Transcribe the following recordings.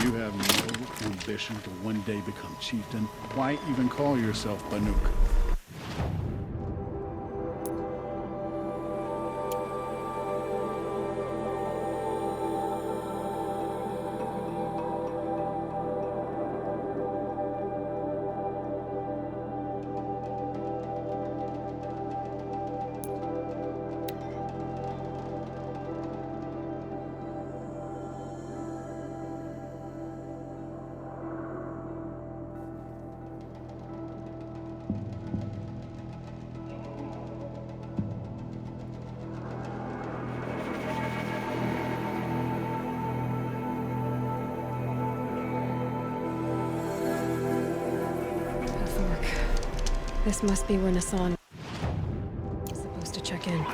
You have no ambition to one day become chieftain. Why even call yourself Banuk? This must be where Nassan is supposed to check in.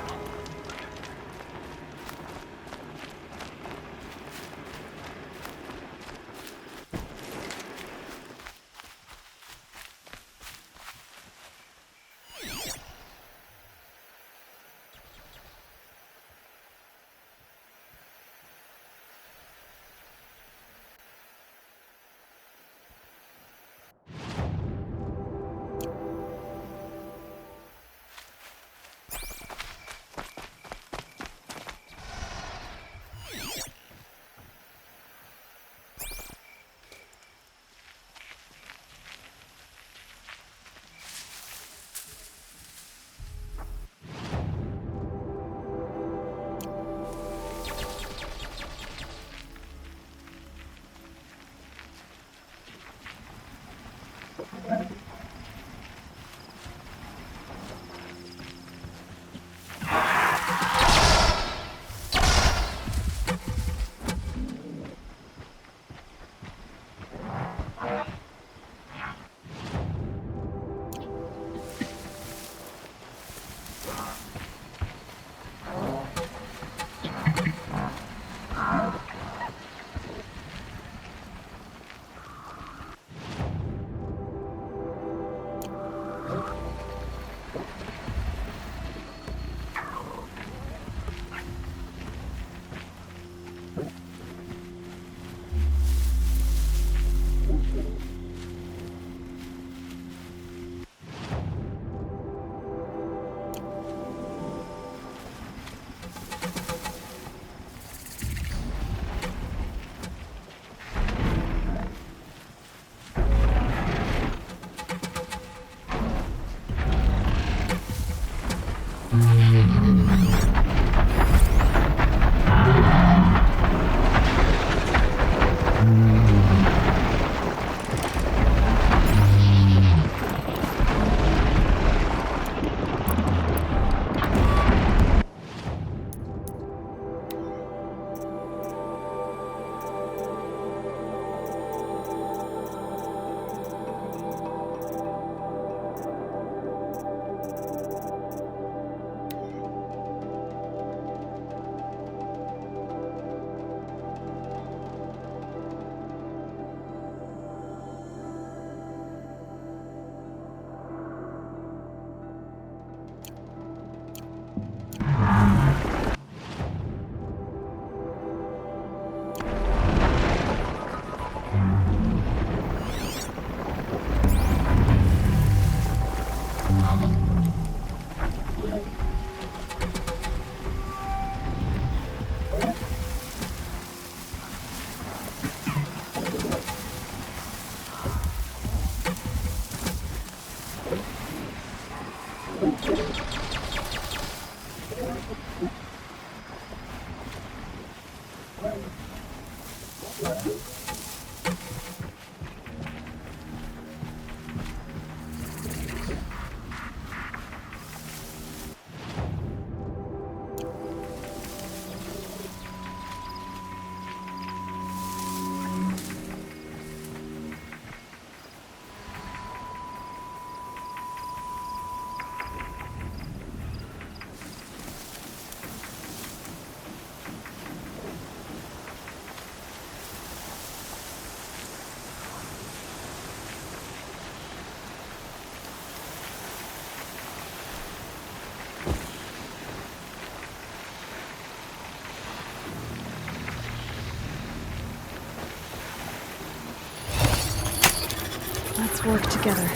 Let's work together.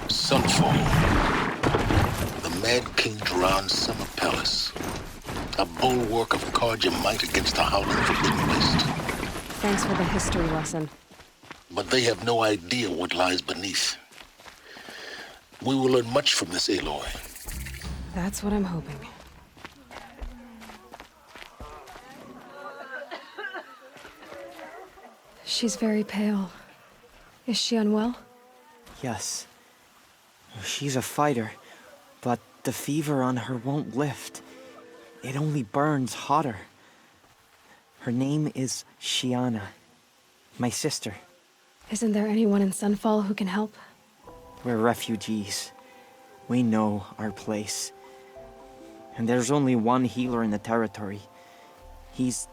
Sunfall. The Mad King Duran Summer Palace. A bulwark of Carja might against the howling Forbidden West. Thanks for the history lesson. But they have no idea what lies beneath. We will learn much from this Aloy. That's what I'm hoping. She's very pale. Is she unwell? Yes. She's a fighter, but the fever on her won't lift. It only burns hotter. Her name is Shiana, my sister. Isn't there anyone in Sunfall who can help? We're refugees. We know our place. And there's only one healer in the territory. He's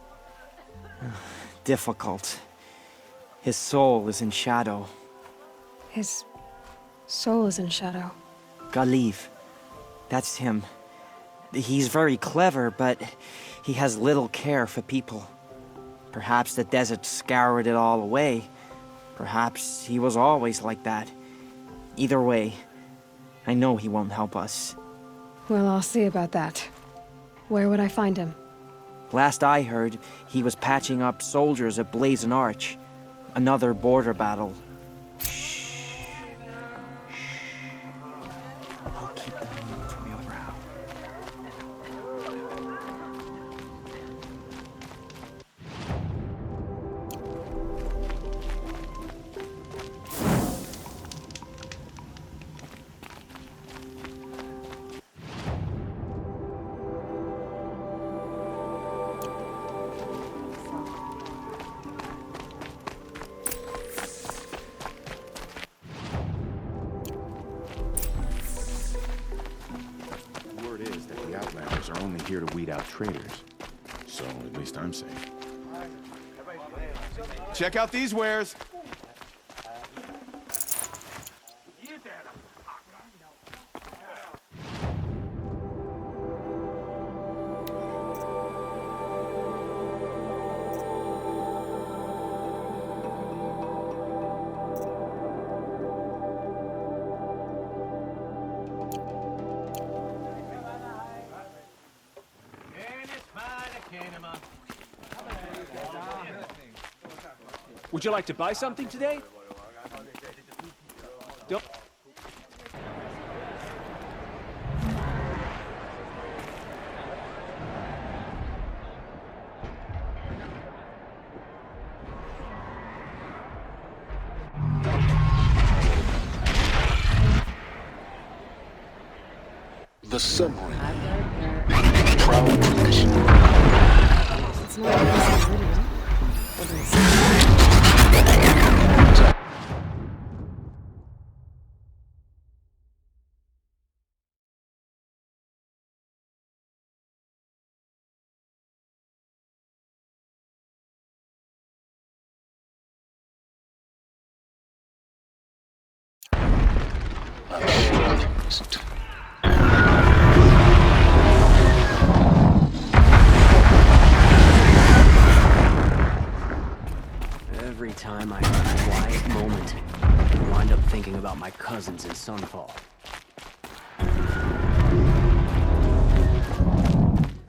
difficult. His soul is in shadow. His soul is in shadow. Galiv. That's him. He's very clever, but he has little care for people. Perhaps the desert scoured it all away. Perhaps he was always like that. Either way, I know he won't help us. Well, I'll see about that. Where would I find him? Last I heard, he was patching up soldiers at Blazon Arch. Another border battle. I'll keep the moon from your brow. Are only here to weed out traitors. So, at least I'm safe. Check out these wares! Would you like to buy something today? Don't... The submarine. Proud tradition. It's not an easy video. I'm sure there isn't. Every time I have a quiet moment, I wind up thinking about my cousins in Sunfall.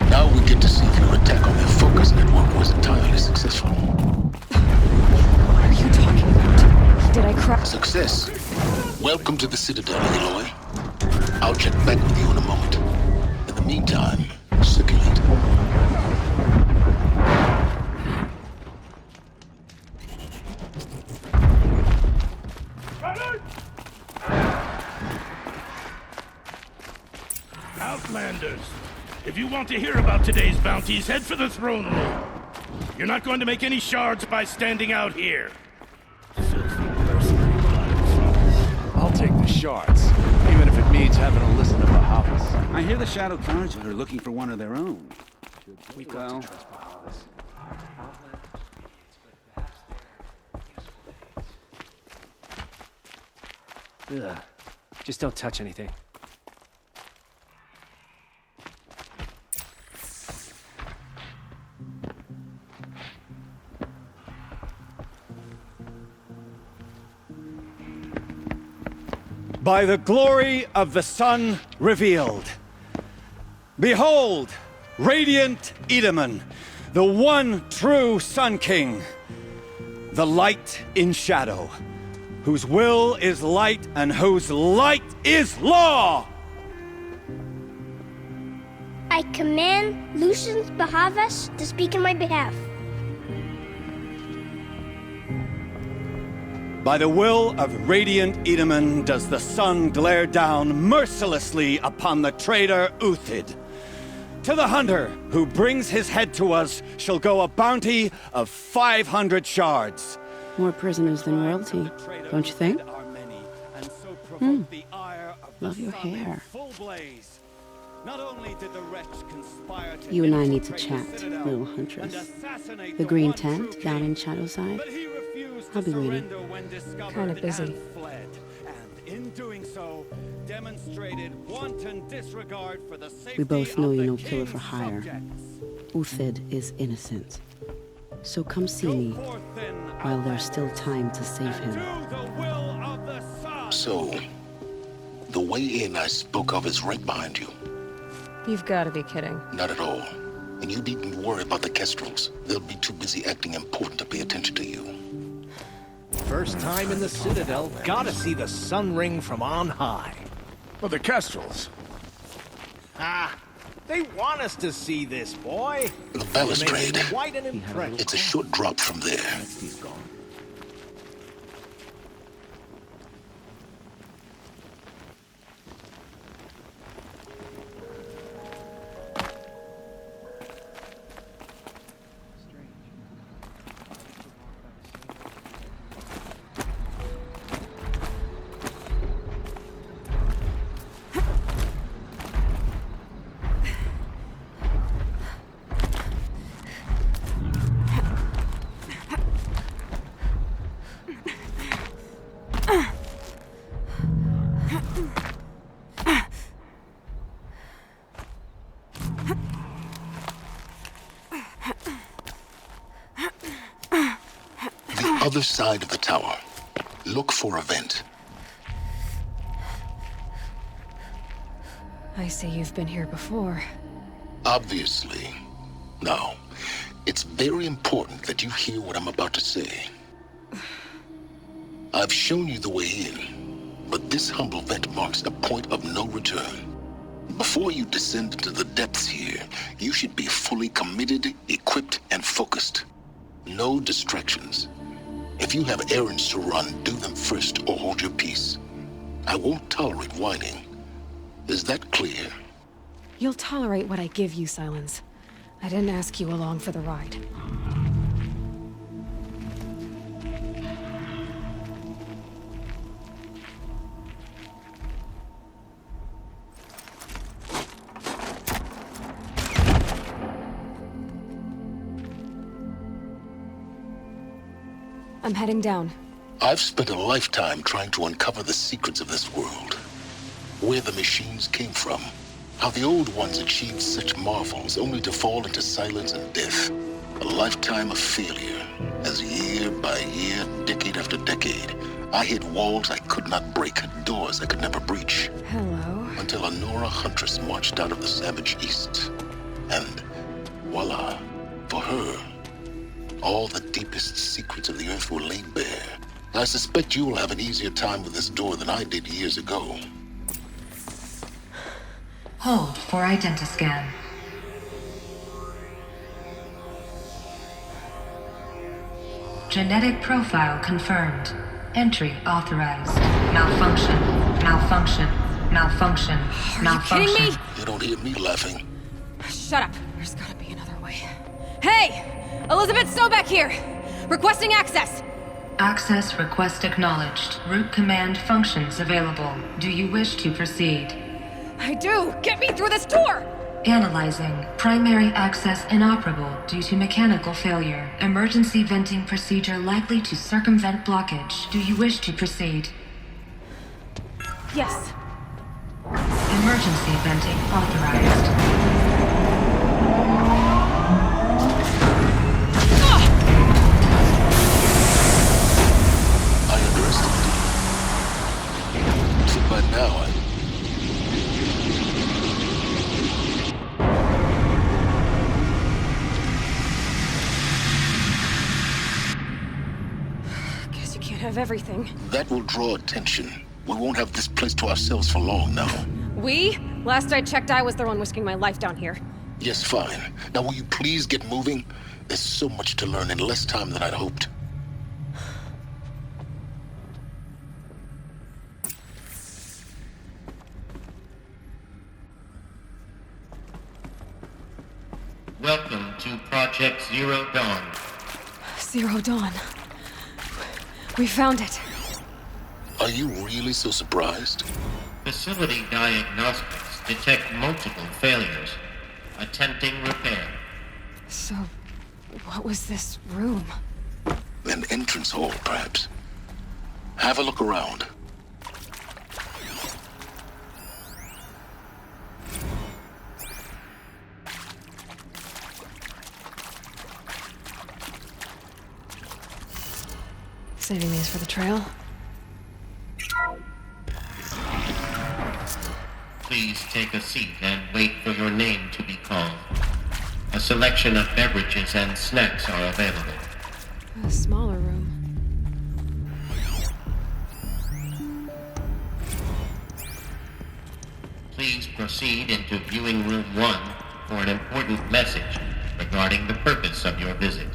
Now we get to see if your attack on their focus network was entirely successful. What are you talking about? Did I crack? Success. Welcome to the Citadel, Aloy. I'll check back with you in a moment. In the meantime, circulate. Outlanders, if you want to hear about today's bounties, head for the throne room. You're not going to make any shards by standing out here. Filthy mercenary bloods. I'll take the shards, even if it means having to listen to Bahavas. I hear the Shadow Cards are looking for one of their own. We've got to trust Bahavas. Ugh. Just don't touch anything. By the glory of the sun revealed. Behold, radiant Edaman, the one true Sun King, the light in shadow, whose will is light and whose light is law! I command Lucius Bahavas to speak in my behalf. By the will of radiant Edaman does the sun glare down mercilessly upon the traitor Uthid. To the hunter who brings his head to us shall go a bounty of 500 shards. More prisoners than royalty, don't you think? Love your hair. You and I need to chat, little huntress. The green tent down in Shadowside. I'll be waiting. Kind of busy. We both know you're no killer for hire. Uthid is innocent. So come see me while there's still time to save him. So, the way in I spoke of is right behind you. You've got to be kidding. Not at all. And you needn't worry about the Kestrels. They'll be too busy acting important to pay attention to you. First time in the Citadel, gotta see the sun ring from on high. But the Kestrels. Ah, they want us to see this, boy. The balustrade. Quite an impression. It's a short drop from there. He's gone. Other side of the tower. Look for a vent. I see you've been here before. Obviously. Now, it's very important that you hear what I'm about to say. I've shown you the way in, but this humble vent marks a point of no return. Before you descend into the depths here, you should be fully committed, equipped, and focused. No distractions. If you have errands to run, do them first or hold your peace. I won't tolerate whining. Is that clear? You'll tolerate what I give you, Silence. I didn't ask you along for the ride. I'm heading down. I've spent a lifetime trying to uncover the secrets of this world. Where the machines came from. How the old ones achieved such marvels only to fall into silence and death. A lifetime of failure. As year by year, decade after decade, I hit walls I could not break, doors I could never breach. Hello. Until a Nora huntress marched out of the savage east. And voila, for her, all the deepest secrets of the Earth were laid bare. I suspect you'll have an easier time with this door than I did years ago. Hold for identiscan. Genetic profile confirmed. Entry authorized. Malfunction. Malfunction. Malfunction. Malfunction. Are you kidding me? You don't hear me laughing. Shut up. There's gotta be another way. Hey! Elizabeth Sobek here! Requesting access! Access request acknowledged. Root command functions available. Do you wish to proceed? I do! Get me through this door! Analyzing. Primary access inoperable due to mechanical failure. Emergency venting procedure likely to circumvent blockage. Do you wish to proceed? Yes. Emergency venting authorized. I underestimated you. So by now, Guess you can't have everything. that will draw attention. We won't have this place to ourselves for long now. We? Last I checked, I was the one risking my life down here. Yes, fine. Now will you please get moving? There's so much to learn in less time than I'd hoped. Welcome to Project Zero Dawn. Zero Dawn. We found it. Are you really so surprised? Facility diagnostics detect multiple failures. Attempting repair. So, what was this room? An entrance hall, perhaps. Have a look around. Saving these for the trail? Please take a seat and wait for your name to be called. A selection of beverages and snacks are available. A smaller room. Please proceed into viewing room 1 for an important message regarding the purpose of your visit.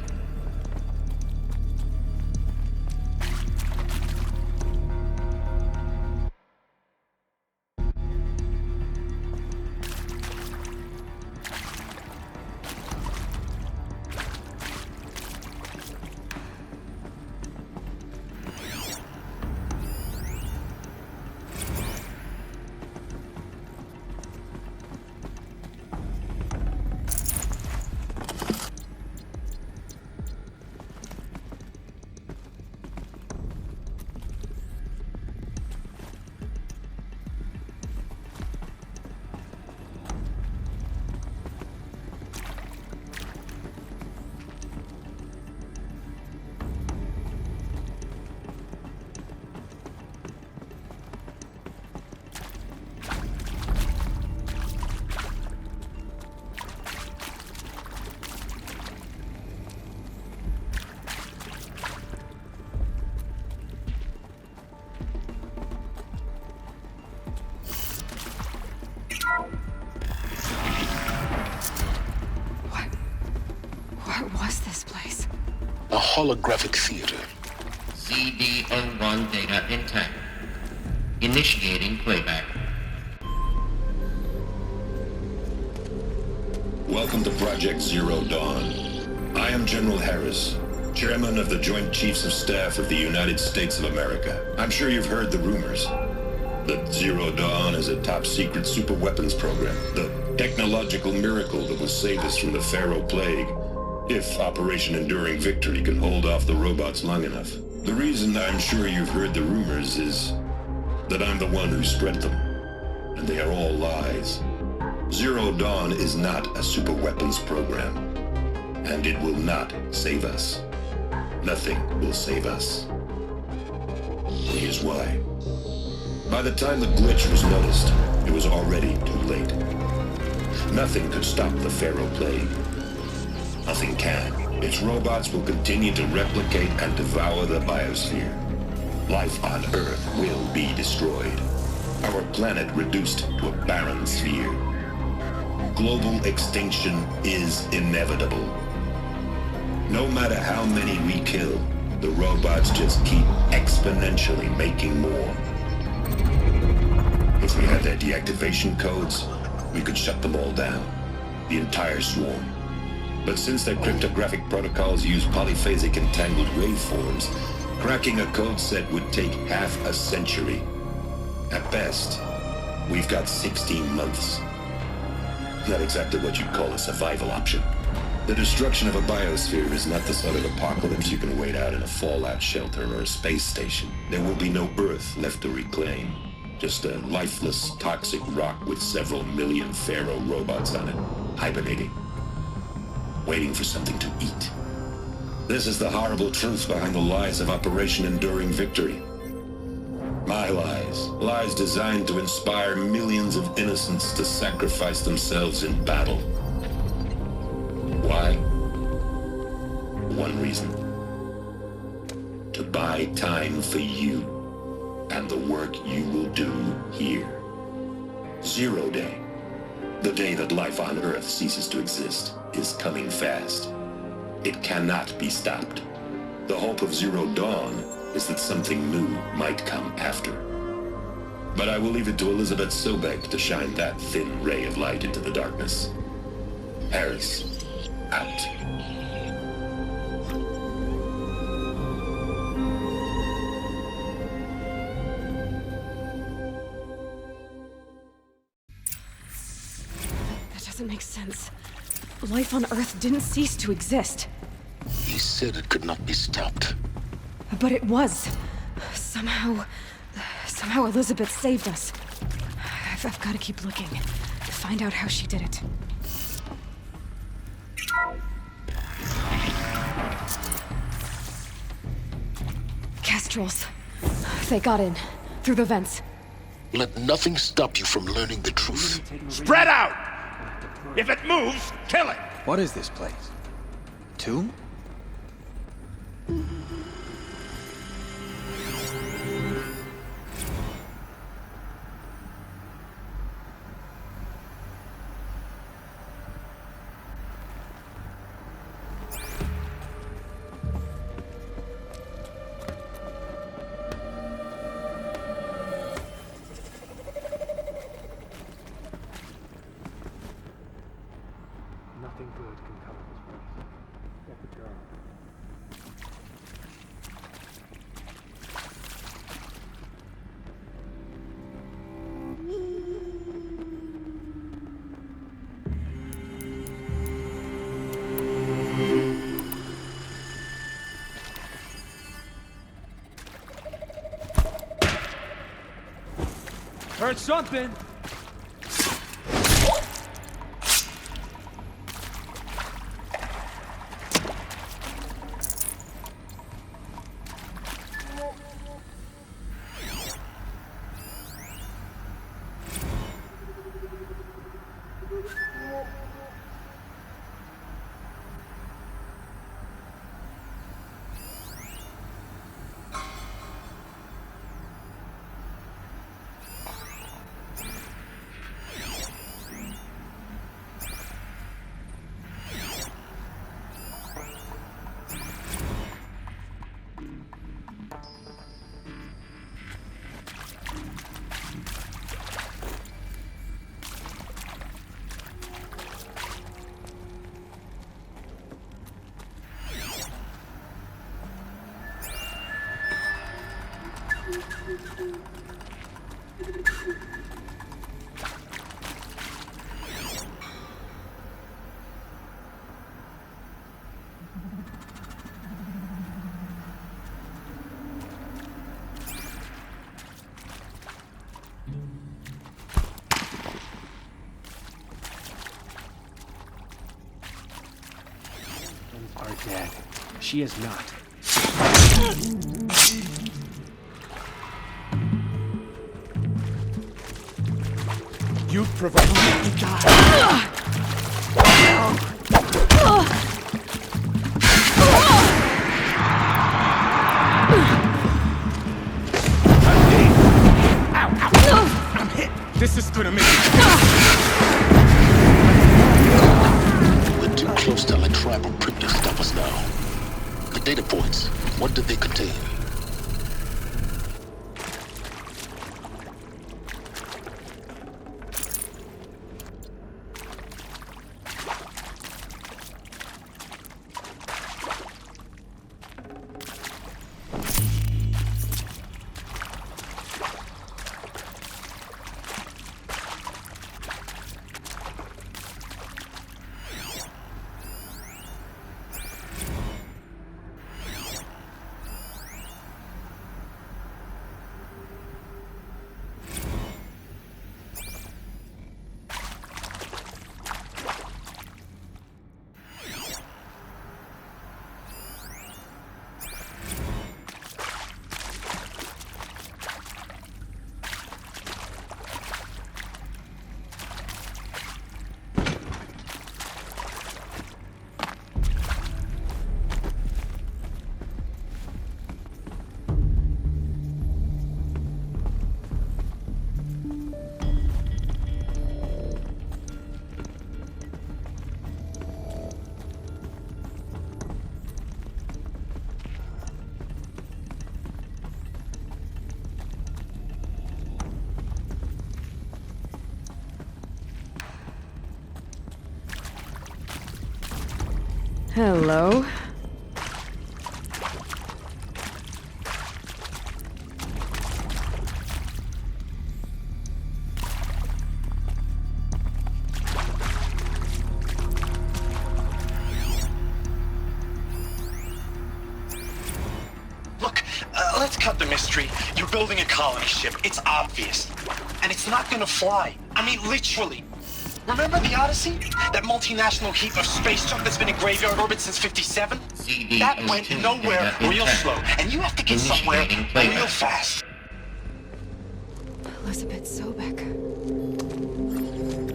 What was this place? A holographic theater. CD01 data intact. Initiating playback. Welcome to Project Zero Dawn. I am General Harris, Chairman of the Joint Chiefs of Staff of the United States of America. I'm sure you've heard the rumors that Zero Dawn is a top-secret super-weapons program, the technological miracle that will save us from the Pharaoh Plague, if Operation Enduring Victory can hold off the robots long enough. The reason I'm sure you've heard the rumors is that I'm the one who spread them, and they are all lies. Zero Dawn is not a super-weapons program, and it will not save us. Nothing will save us. Here's why. By the time the glitch was noticed, it was already too late. Nothing could stop the Pharaoh Plague. Nothing can. Its robots will continue to replicate and devour the biosphere. Life on Earth will be destroyed. Our planet reduced to a barren sphere. Global extinction is inevitable. No matter how many we kill, the robots just keep exponentially making more. If we had their deactivation codes, we could shut them all down, the entire swarm. But since their cryptographic protocols use polyphasic entangled waveforms, cracking a code set would take half a century. At best, we've got 16 months. Not exactly what you'd call a survival option. The destruction of a biosphere is not the sort of apocalypse you can wait out in a fallout shelter or a space station. There will be no Earth left to reclaim. Just a lifeless, toxic rock with several million Pharaoh robots on it, hibernating, waiting for something to eat. This is the horrible truth behind the lies of Operation Enduring Victory. My lies. Lies designed to inspire millions of innocents to sacrifice themselves in battle. Why? One reason. To buy time for you and the work you will do here. Zero Day, the day that life on Earth ceases to exist, is coming fast. It cannot be stopped. The hope of Zero Dawn is that something new might come after. But I will leave it to Elizabeth Sobek to shine that thin ray of light into the darkness. Harris, out. That doesn't make sense. Life on Earth didn't cease to exist. He said it could not be stopped. But it was. Somehow Elizabeth saved us. I've got to keep looking. Find out how she did it. Kestrels. They got in. Through the vents. Let nothing stop you from learning the truth. Spread out! If it moves, kill it! What is this place? Tomb? Nothing good can come of this place. Get the girl. Heard something. Are dead. She is not. You provoked me to die. I'm hit. This is gonna make We're too close to a tribal prick to stop us now. The data points, what did they contain? Hello. Look, let's cut the mystery. You're building a colony ship. It's obvious. And it's not gonna fly. I mean, literally. Remember the Odyssey? That multinational heap of space junk that's been in graveyard orbit since 57? That went nowhere real slow. And you have to get somewhere real fast. Elizabeth Sobek.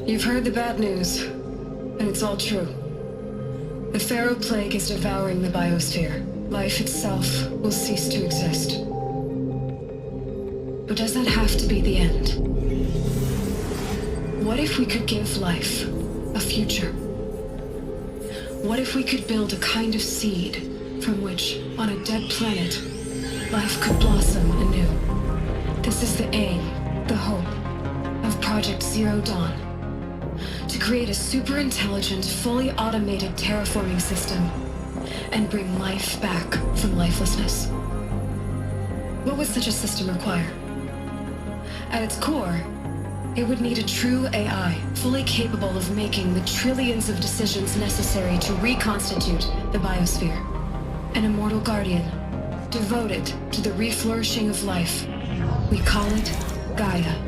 You've heard the bad news, and it's all true. The Pharaoh Plague is devouring the biosphere. Life itself will cease to exist. But does that have to be the end? What if we could give life a future? What if we could build a kind of seed from which, on a dead planet, life could blossom anew? This is the aim, the hope, of Project Zero Dawn. To create a super-intelligent, fully automated terraforming system and bring life back from lifelessness. What would such a system require? At its core, it would need a true AI, fully capable of making the trillions of decisions necessary to reconstitute the biosphere. An immortal guardian, devoted to the reflourishing of life. We call it Gaia.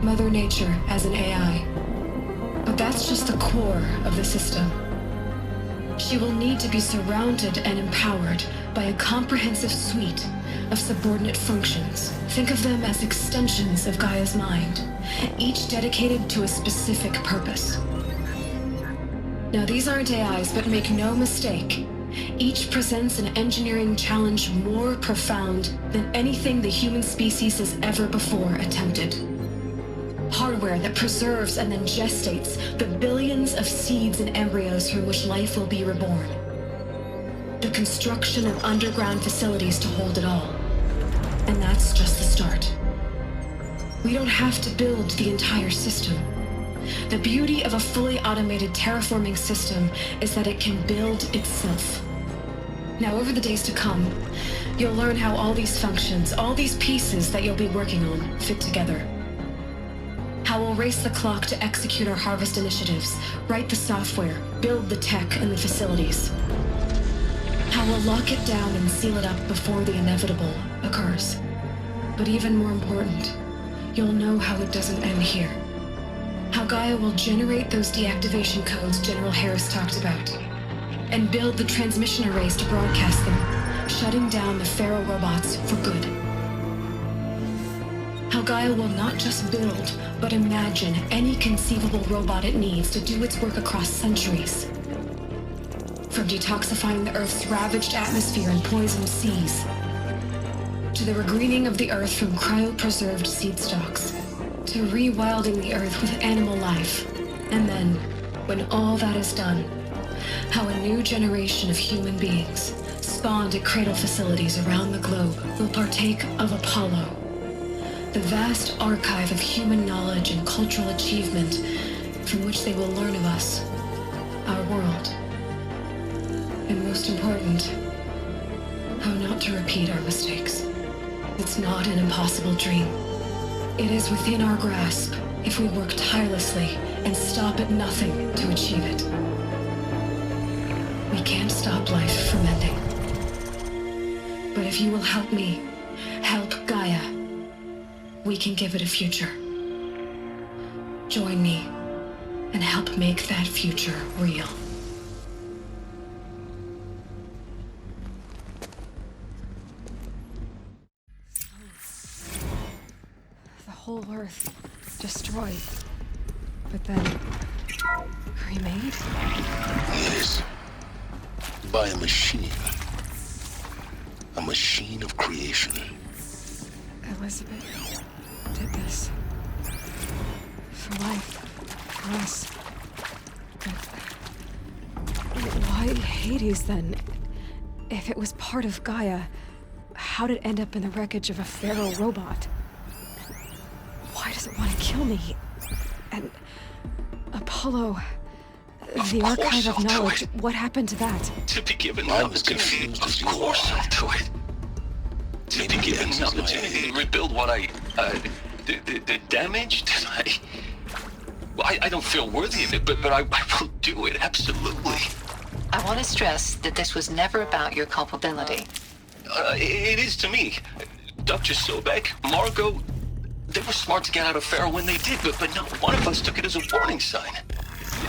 Mother Nature as an AI. But that's just the core of the system. She will need to be surrounded and empowered by a comprehensive suite of subordinate functions. Think of them as extensions of Gaia's mind, each dedicated to a specific purpose. Now, these aren't AIs, but make no mistake, each presents an engineering challenge more profound than anything the human species has ever before attempted. Hardware that preserves and then gestates the billions of seeds and embryos from which life will be reborn. The construction of underground facilities to hold it all. And that's just the start. We don't have to build the entire system. The beauty of a fully automated terraforming system is that it can build itself. Now, over the days to come, you'll learn how all these functions, all these pieces that you'll be working on, fit together. How we'll race the clock to execute our harvest initiatives, write the software, build the tech and the facilities. How we'll lock it down and seal it up before the inevitable occurs. But even more important, you'll know how it doesn't end here. How Gaia will generate those deactivation codes General Harris talked about, and build the transmission arrays to broadcast them, shutting down the Pharaoh robots for good. How Gaia will not just build, but imagine any conceivable robot it needs to do its work across centuries. From detoxifying the Earth's ravaged atmosphere and poisoned seas, to the regreening of the Earth from cryopreserved seed stalks, to rewilding the Earth with animal life. And then, when all that is done, how a new generation of human beings, spawned at cradle facilities around the globe, will partake of Apollo, the vast archive of human knowledge and cultural achievement from which they will learn of us, our world, and most important, how not to repeat our mistakes. It's not an impossible dream. It is within our grasp if we work tirelessly and stop at nothing to achieve it. We can't stop life from ending. But if you will help me, help Gaia, we can give it a future. Join me and help make that future real. The whole Earth destroyed, but then remade? Yes. By a machine. A machine of creation. Elizabeth did this. For life. For us. But why Hades then? If it was part of Gaia, how'd it end up in the wreckage of a Pharaoh robot? Why does it want to kill me? And Apollo, the archive of knowledge, what happened to that? To be given an opportunity, of course I'll do it. To be given an opportunity to rebuild what the damage that I don't feel worthy of it, but I will do it, absolutely. I want to stress that this was never about your culpability. It is to me. Dr. Sobek, Margot, they were smart to get out of Pharaoh when they did, but not one of us took it as a warning sign.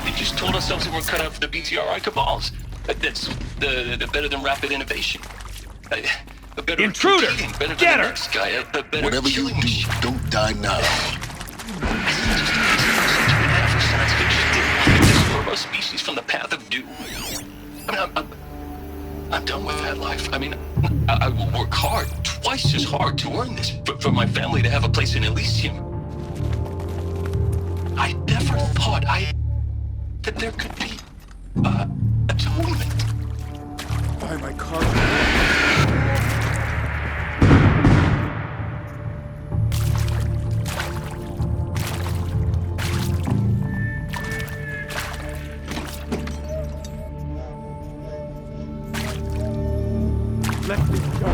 They just told ourselves that we're cut out for the BTRI cabals. That's the better than rapid innovation. A better Intruder! Better Get than her! the next guy. A better Whatever you do, don't die now. Disturb our species from the path of doom. I mean, I'm done with that life. I mean, I will work hard, twice as hard, to earn this, for my family to have a place in Elysium. I never thought that there could be atonement. By my car. Let me go.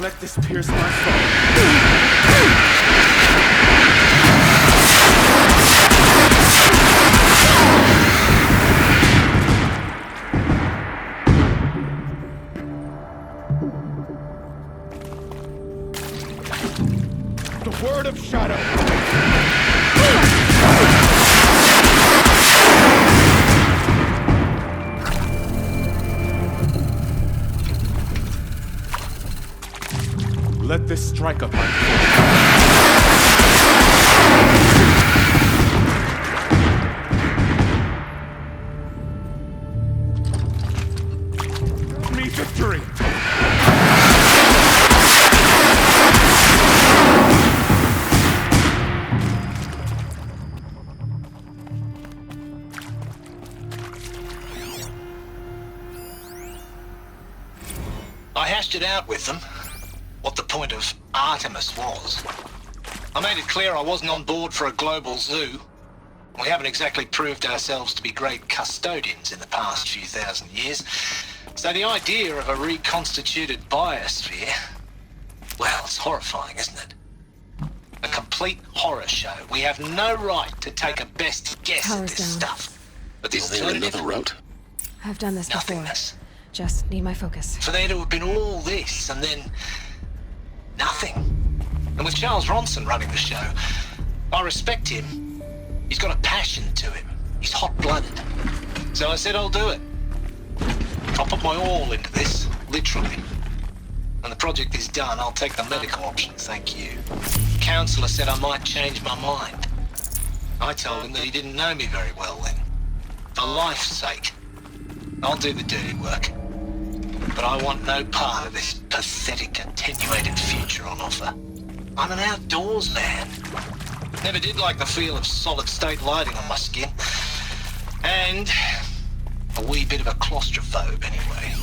Let this pierce my soul. The word of Shadow. Let this strike upon you. Me victory! I hashed it out with them. What the point of Artemis was. I made it clear I wasn't on board for a global zoo. We haven't exactly proved ourselves to be great custodians in the past few thousand years. So the idea of a reconstituted biosphere, well, it's horrifying, isn't it? A complete horror show. We have no right to take a best guess at this stuff. But the Is there another route? I've done this before. Just need my focus. For there to have been all this and then nothing. And with Charles Ronson running the show, I respect him. He's got a passion to him. He's hot-blooded. So I said I'll do it. I'll put my all into this, literally. When the project is done, I'll take the medical option, thank you. The counselor said I might change my mind. I told him that he didn't know me very well then. For life's sake, I'll do the dirty work. But I want no part of this pathetic, attenuated future on offer. I'm an outdoors man. Never did like the feel of solid-state lighting on my skin. And a wee bit of a claustrophobe, anyway.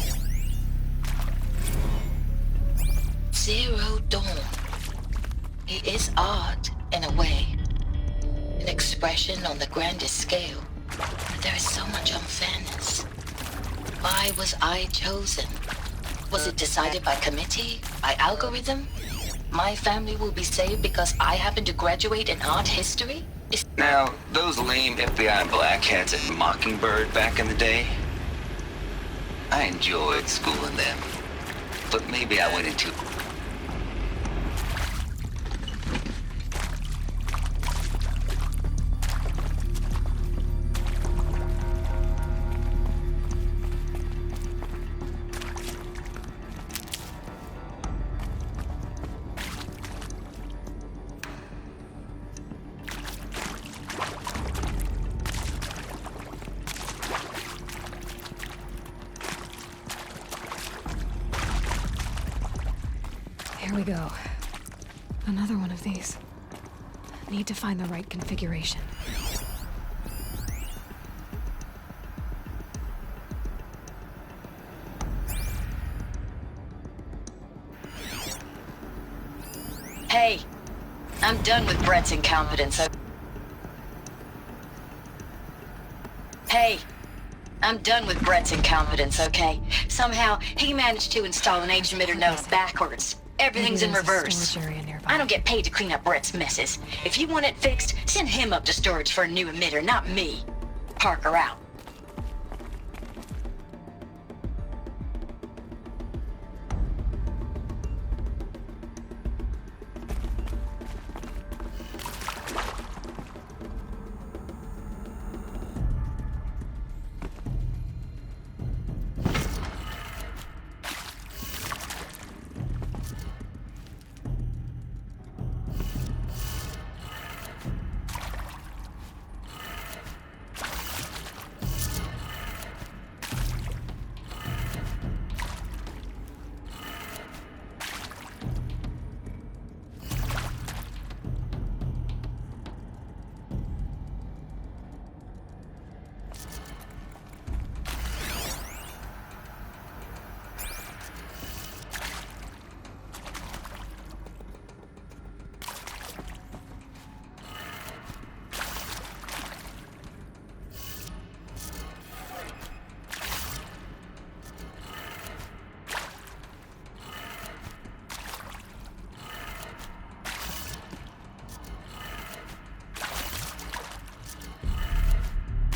Zero Dawn. It is art, in a way. An expression on the grandest scale. But there is so much unfairness. Why was I chosen? Was it decided by committee? By algorithm? My family will be saved because I happen to graduate in art history? Now, those lame FBI black hats at Mockingbird back in the day, I enjoyed schooling them. But maybe I went into... Here we go. Another one of these. Need to find the right configuration. Hey, I'm done with Brett's incompetence. Hey, I'm done with Brett's incompetence, okay? Somehow, he managed to install an age emitter node backwards. Everything's in reverse. I don't get paid to clean up Brett's messes. If you want it fixed, send him up to storage for a new emitter, not me. Parker out.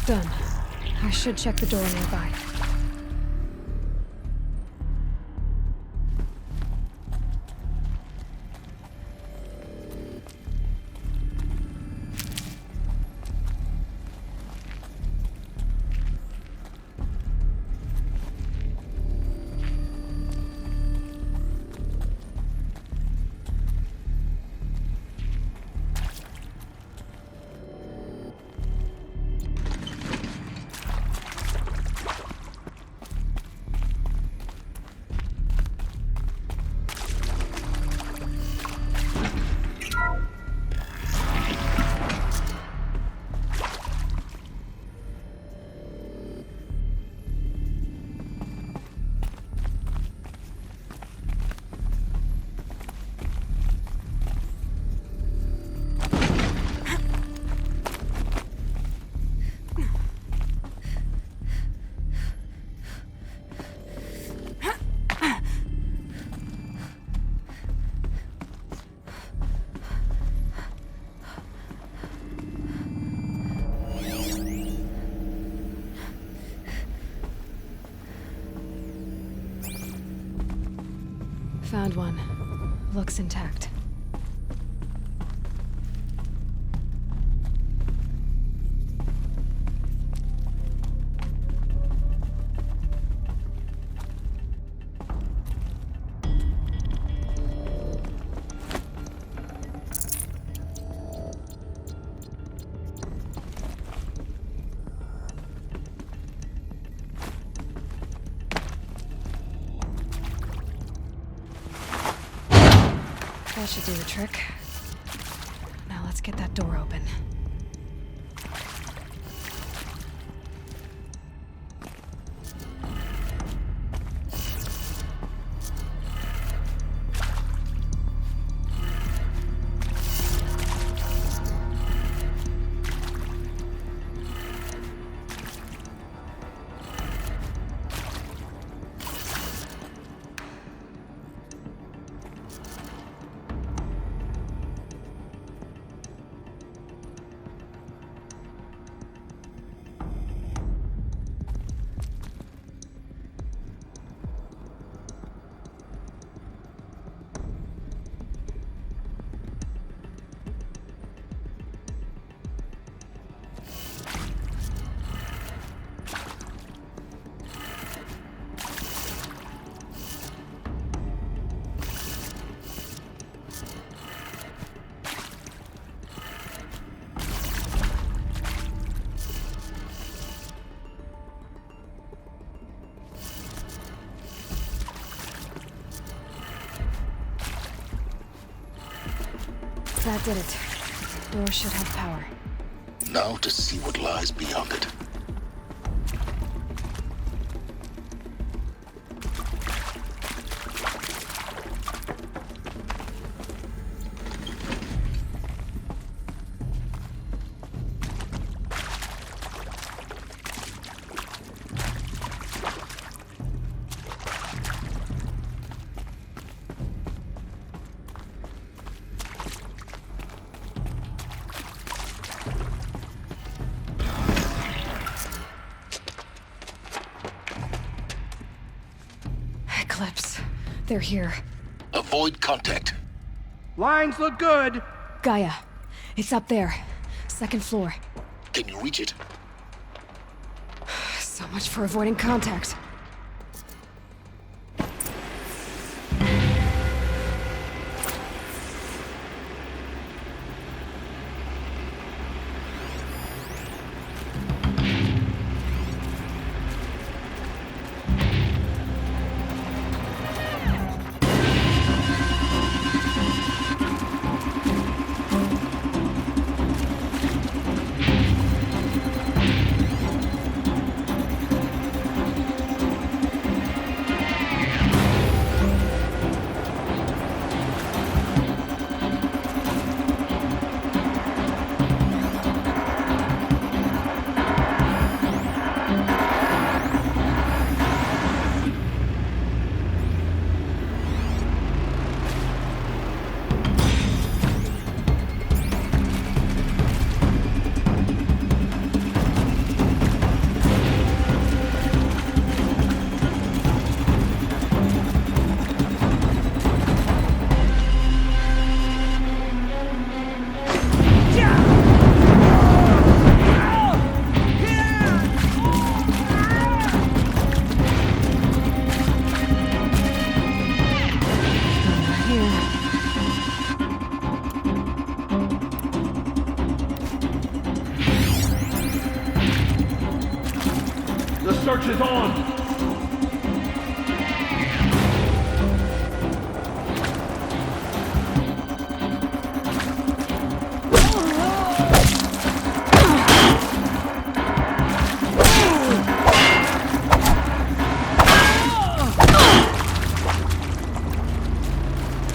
Done. I should check the door nearby. Found one. Looks intact. That should do the trick. Now let's get that door open. That did it. Door should have power. Now to see what lies beyond it. Eclipse. They're here. Avoid contact. Lines look good. Gaia. It's up there. Second floor. Can you reach it? So much for avoiding contact. Search is on!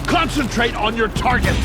Concentrate on your target!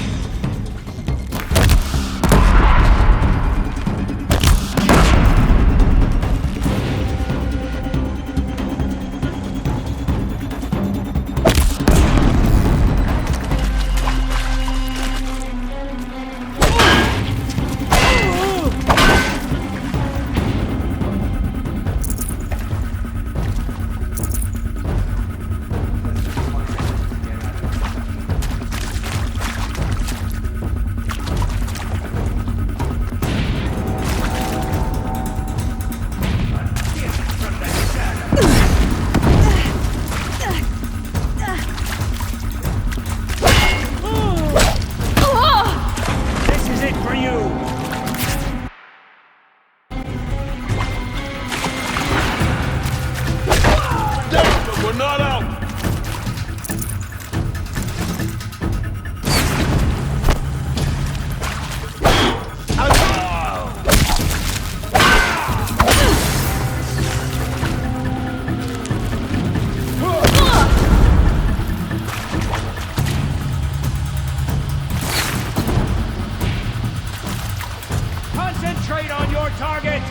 Concentrate on your target!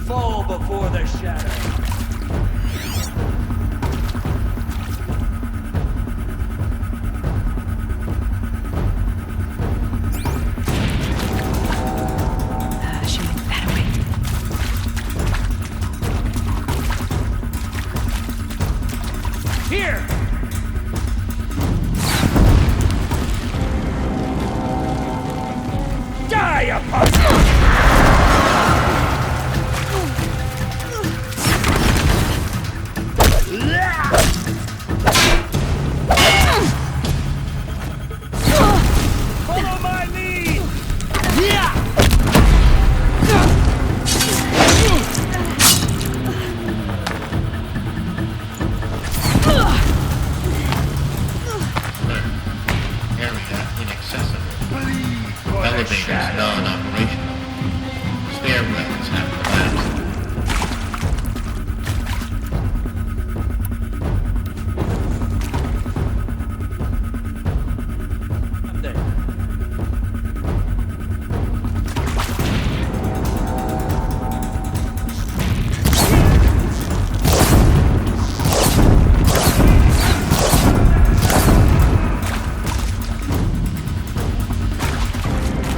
Fall before the shadow. Here! Die, apostle! Follow my lead! Yeah! Area inaccessible. Elevators non-operational. Stairwells have collapsed.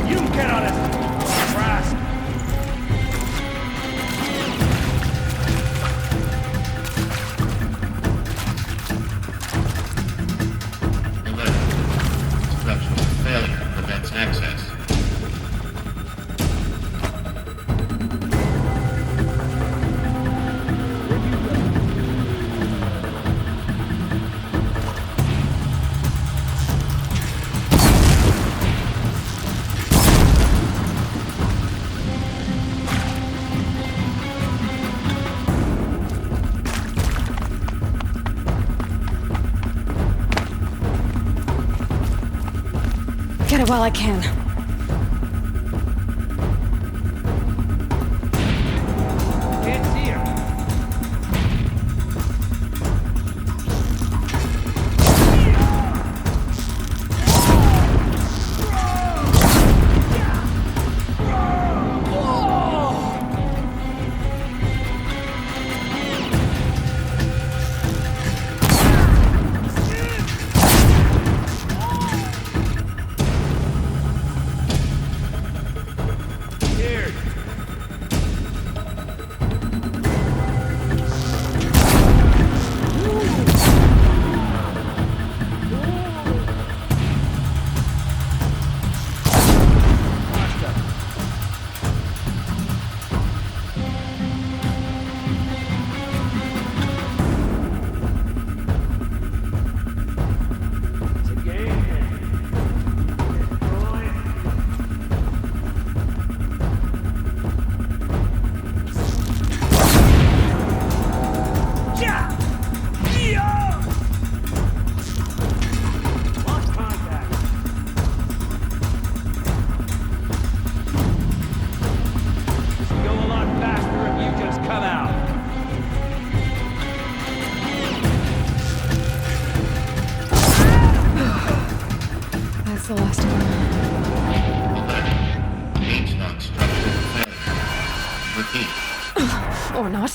You get on it! Brass! Alert. Structural failure prevents access. Get it while I can. Can't see him. Here. Go a lot faster if you just come out. That's the last of them. Alert. Gauge-lock structural failure. Repeat. Or not.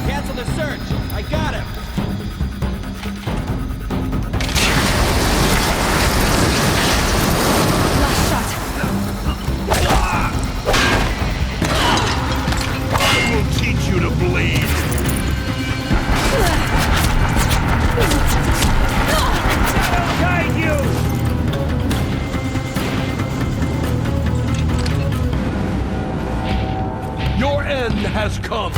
Cancel the search. I got him. Last shot. I will teach you to bleed. Guide you. Your end has come.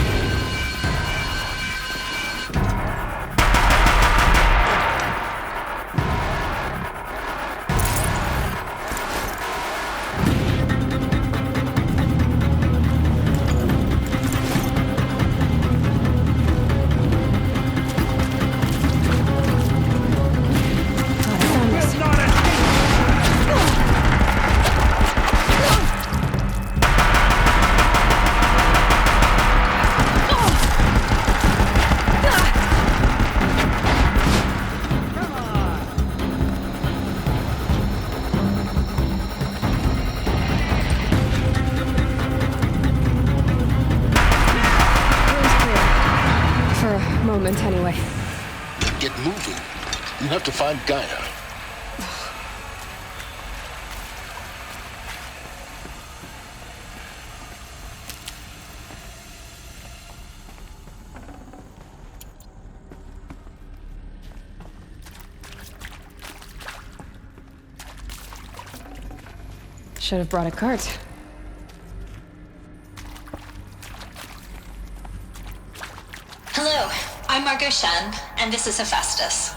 anyway. Then get moving. You have to find Gaia. Should have brought a cart. Hello, I'm Margot Shen, and this is Hephaestus.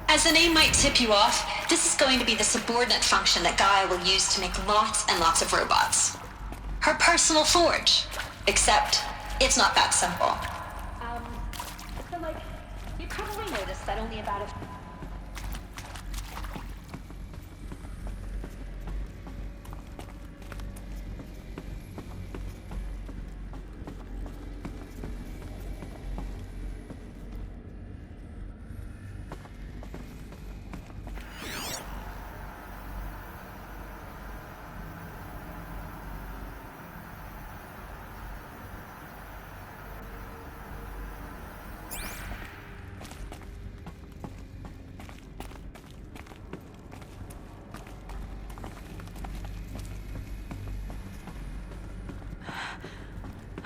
As the name might tip you off, this is going to be the subordinate function that Gaia will use to make lots and lots of robots. Her personal forge. Except, it's not that simple. So like, you probably noticed that only about a...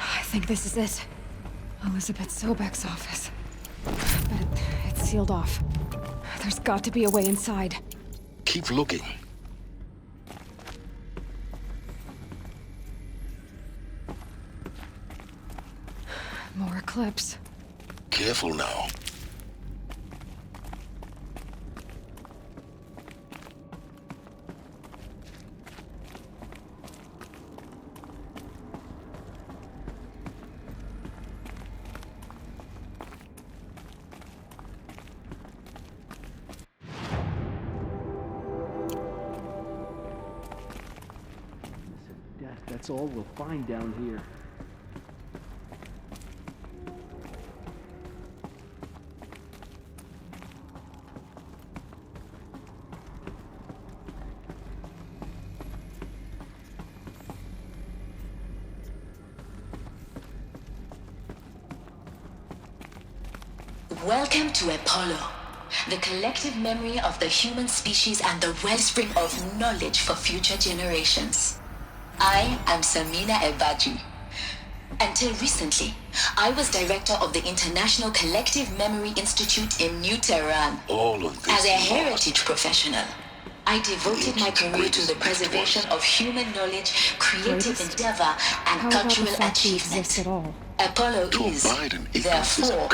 I think this is it. Elizabeth Sobek's office. But it's sealed off. There's got to be a way inside. Keep looking. More Eclipse. Careful now. That's all we'll find down here. Welcome to Apollo, the collective memory of the human species and the wellspring of knowledge for future generations. I am Samina Ebadji. Until recently, I was director of the International Collective Memory Institute in New Tehran. All of this As a heritage professional, I devoted my career to the preservation of human knowledge, creative endeavor, and cultural achievement. Apollo is, therefore,